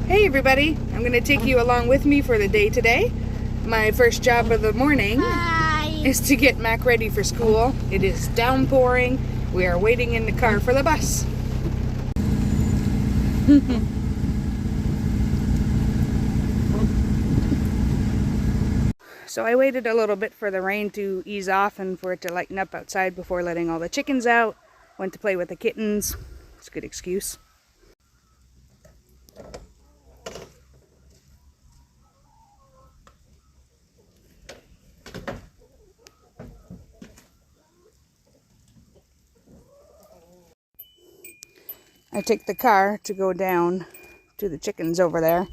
Hey everybody, I'm going to take you along with me for the day today. My first job of the morning is to get Mac ready for school. It is downpouring. We are waiting in the car for the bus. So I waited a little bit for the rain to ease off and for it to lighten up outside before letting all the chickens out. Went to play with the kittens. It's a good excuse. I take the car to go down to the chickens over there.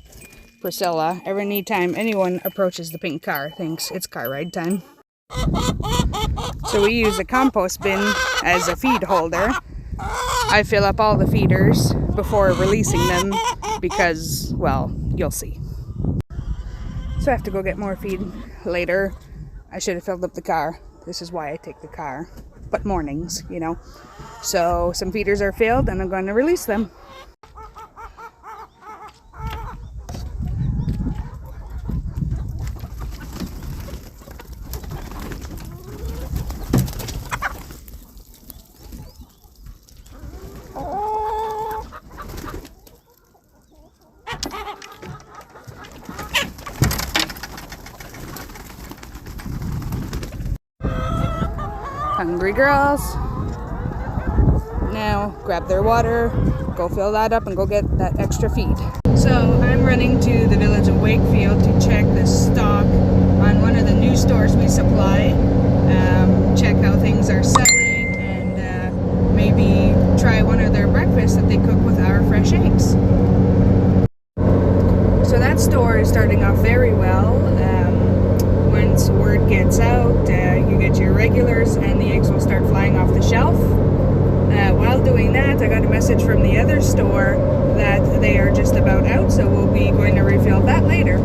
Priscilla, every time anyone approaches the pink car, thinks it's car ride time. So we use a compost bin as a feed holder. I fill up all the feeders before releasing them because, well, you'll see. So I have to go get more feed later. I should have filled up the car. This is why I take the car. But mornings, you know. So some feeders are filled and I'm going to release them. Hungry girls. Now grab their water, go fill that up and go get that extra feed. So I'm running to the village of Wakefield to check the stock on one of the new stores we supply. Check how things are selling and maybe try one of their breakfasts that they cook with our fresh eggs. So that store is starting off very well. Once word gets out, you get your regulars and the eggs will start flying off the shelf. While doing that, I got a message from the other store that they are just about out, so we'll be going to refill that later.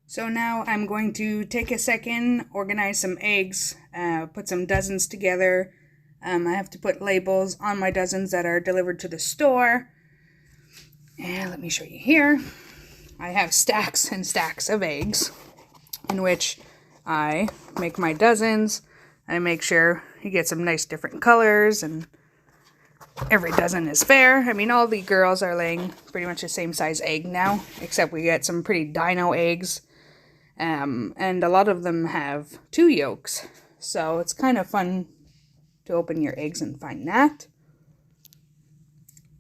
So now I'm going to take a second, organize some eggs, put some dozens together. I have to put labels on my dozens that are delivered to the store. And let me show you here. I have stacks and stacks of eggs in which I make my dozens. I make sure you get some nice different colors and every dozen is fair. I mean, all the girls are laying pretty much the same size egg now, except we get some pretty dino eggs. And a lot of them have 2 yolks. So it's kind of fun to open your eggs and find that.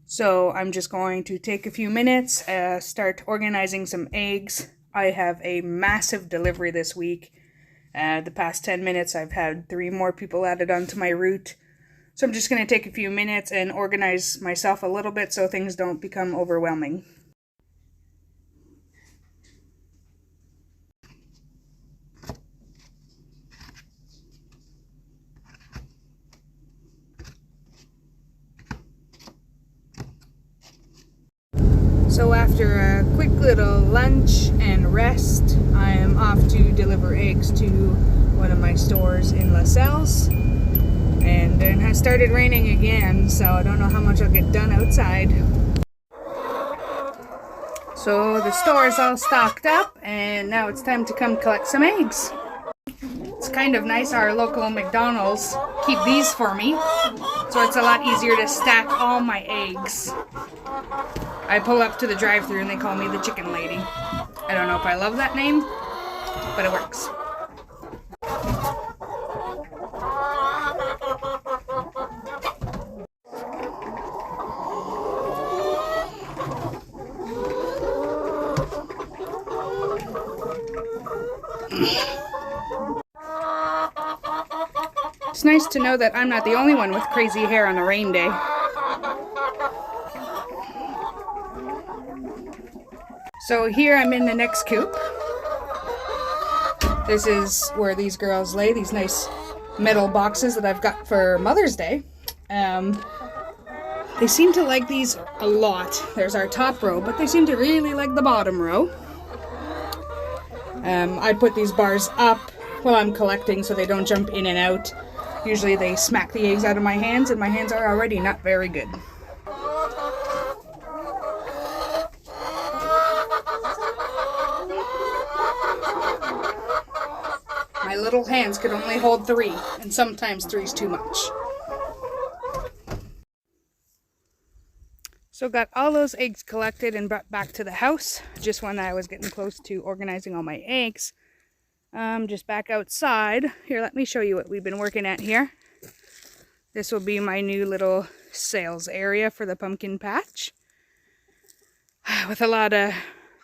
So I'm just going to take a few minutes, start organizing some eggs. I have a massive delivery this week. The past 10 minutes I've had 3 more people added onto my route. So I'm just going to take a few minutes and organize myself a little bit so things don't become overwhelming. So after a quick little lunch and rest, I am off to deliver eggs to one of my stores in LaSalle's. And it has started raining again, so I don't know how much I'll get done outside. So the store is all stocked up, and now it's time to come collect some eggs. It's kind of nice, our local McDonald's keep these for me, so it's a lot easier to stack all my eggs. I pull up to the drive-thru and they call me the chicken lady. I don't know if I love that name, but it works. It's nice to know that I'm not the only one with crazy hair on a rain day. So here I'm in the next coop. This is where these girls lay, these nice metal boxes that I've got for Mother's Day. They seem to like these a lot. There's our top row, but they seem to really like the bottom row. I put these bars up while I'm collecting so they don't jump in and out. Usually they smack the eggs out of my hands, and my hands are already not very good. little hands could only hold 3, and sometimes 3's too much. So got all those eggs collected and brought back to the house just when I was getting close to organizing all my eggs. Just back outside. Here, let me show you what we've been working at here. This will be my new little sales area for the pumpkin patch. With a lot of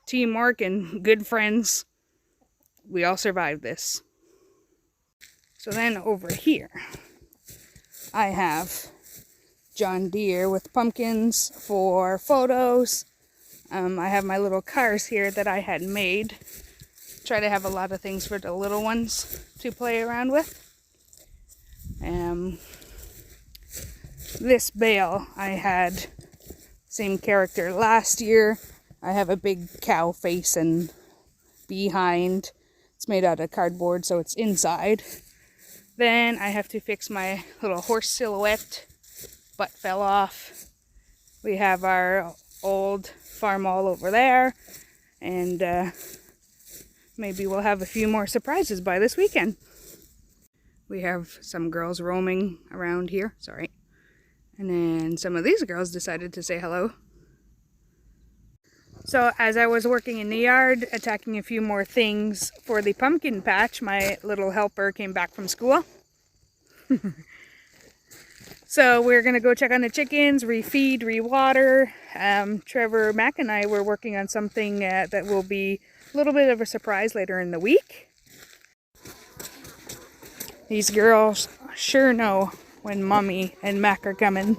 teamwork and good friends, we all survived this. So then over here, I have John Deere with pumpkins for photos. I have my little cars here that I had made. Try to have a lot of things for the little ones to play around with. This bale I had same character last year. I have a big cow face and behind. It's made out of cardboard, so it's inside. Then I have to fix my little horse silhouette. Butt fell off. We have our old farm all over there, and maybe we'll have a few more surprises by this weekend. We have some girls roaming around here, sorry. And then some of these girls decided to say hello. So as I was working in the yard, attacking a few more things for the pumpkin patch, my little helper came back from school. So we're going to go check on the chickens, refeed, rewater. Trevor Mack and I were working on something that will be a little bit of a surprise later in the week. These girls sure know when Mommy and Mac are coming.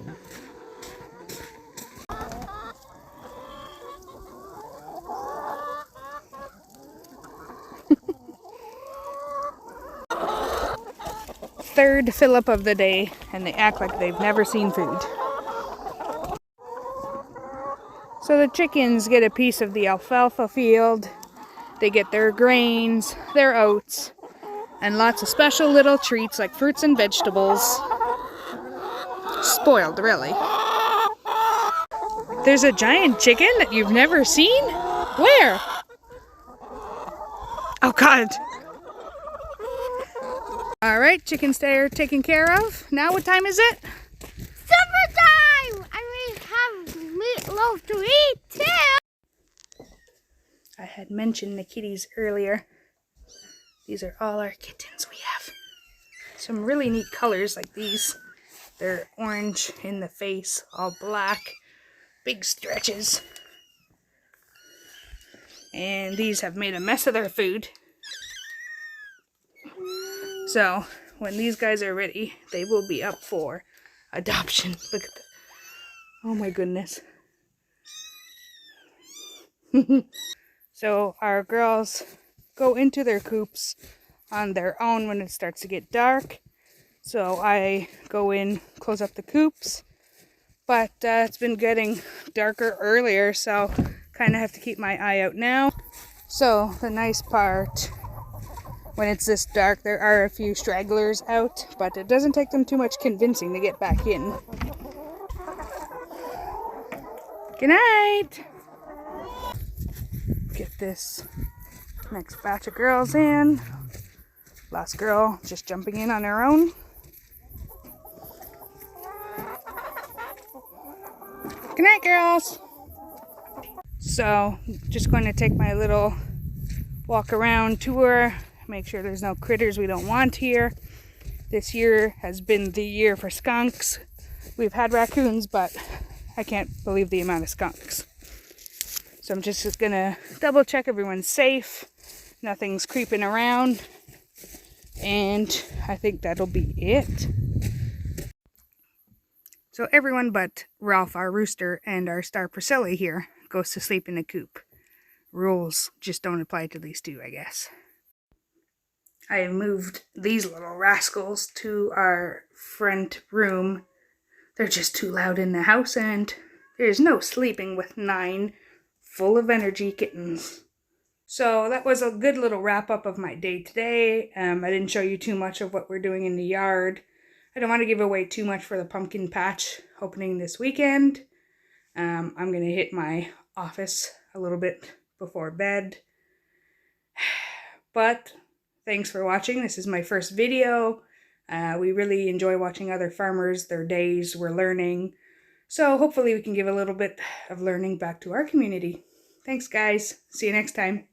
Third fill-up of the day, and they act like they've never seen food. So the chickens get a piece of the alfalfa field. They get their grains, their oats, and lots of special little treats like fruits and vegetables. Spoiled, really. There's a giant chicken that you've never seen? Where? Oh, God. All right, chickens are taken care of. Now what time is it? Summertime! I may have meatloaf to eat too! I had mentioned the kitties earlier. These are all our kittens we have. Some really neat colors like these. They're orange in the face, all black, big stretches. And these have made a mess of their food. So, when these guys are ready, they will be up for adoption. Look at that. Oh my goodness. So, our girls go into their coops on their own when it starts to get dark. So, I go in, close up the coops. But it's been getting darker earlier, so kind of have to keep my eye out now. So, the nice part, when it's this dark, there are a few stragglers out, but it doesn't take them too much convincing to get back in. Good night! Get this next batch of girls in. Last girl just jumping in on her own. Good night, girls! So, just going to take my little walk around tour. Make sure there's no critters we don't want here. This year has been the year for skunks. We've had raccoons, but I can't believe the amount of skunks. So I'm just gonna double check everyone's safe. Nothing's creeping around. And I think that'll be it. So everyone but Ralph, our rooster, and our star Priscilla here goes to sleep in the coop. Rules just don't apply to these two, I guess. I have moved these little rascals to our front room. They're just too loud in the house, and there's no sleeping with 9 full of energy kittens. So that was a good little wrap up of my day today. I didn't show you too much of what we're doing in the yard. I don't want to give away too much for the pumpkin patch opening this weekend. I'm going to hit my office a little bit before bed. But Thanks for watching. This is my first video. We really enjoy watching other farmers, their days. We're learning. So hopefully we can give a little bit of learning back to our community. Thanks, guys. See you next time.